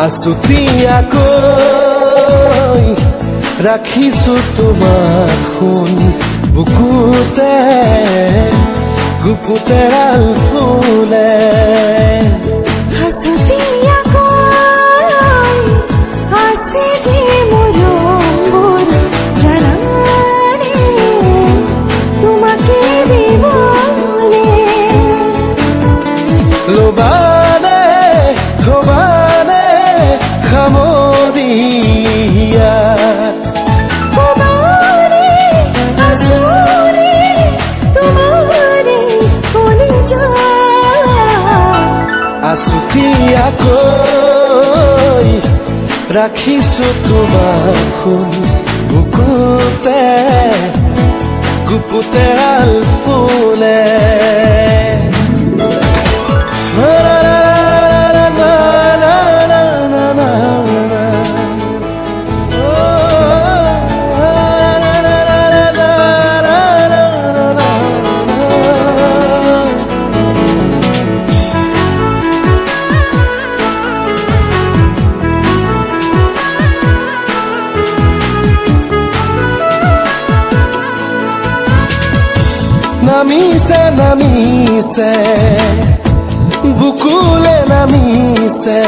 আছুতীয়াকৈ ৰাখিছো তোমাক সোণ বুকুতে গুপুতে আল ফুলে আছে যে মৰম জানানে তোমাকে দিবনে লোবানে থবানে খামদিয়া আছুতীয়াকৈ ৰাখিছো তোমাক সোণ বুকুতে গুপুতে আল ফুলে নামিছে নামিছে বুকুলে নামিছে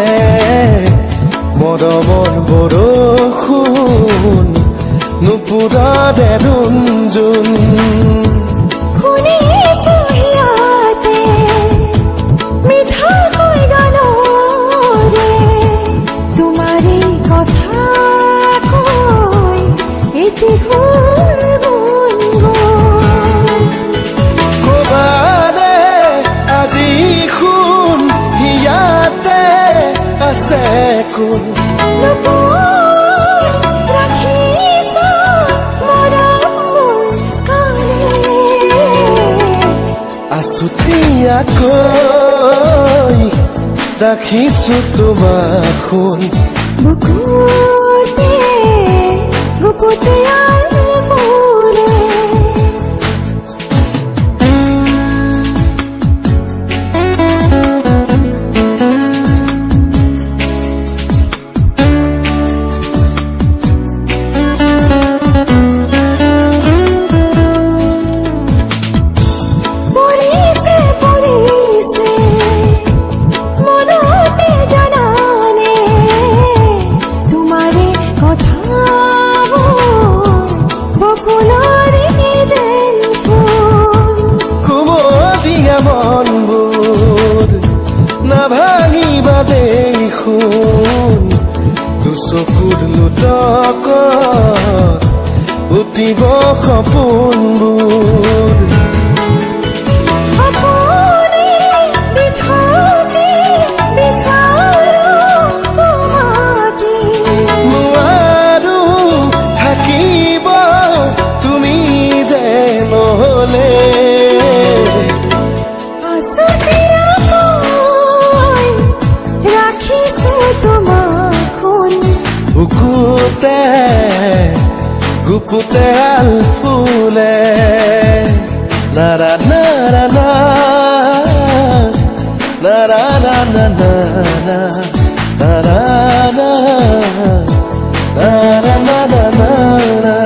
মৰমৰ বৰষুণ নুপুৰা দেৰুণ জোন তোমাৰে কথা কই এটি কোন আছুতীয়াকৈ ৰাখিছো তোমাক সোণ বুকুতে গুপুতে আল ফুলে নাভাঙিবা দেখোন দুচকুৰ লোটকত উঠিব সপোনবোৰ নোৱাৰো থাকিব তুমি যে নহলে বুকুতে গুপুতে আল ফুলে নাৰা নাৰা না নাৰা না না না নাৰা না নাৰা না না না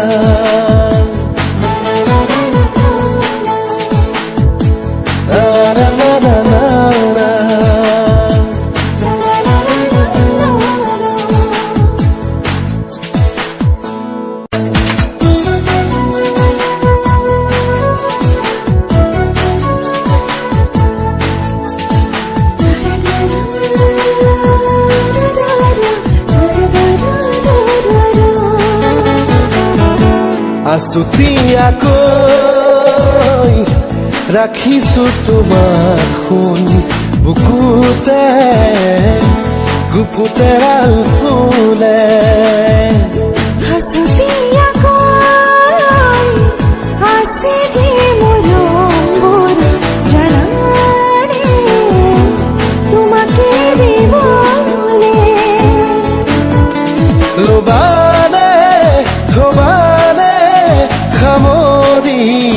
আছুতীয়াকৈ ৰাখিছো তোমাক সোণ বুকুতে গুপুতে আল ফুলে আছে যে মৰম জানানে তোমাকে দিবনে লোবানে থবানে খামদিয়া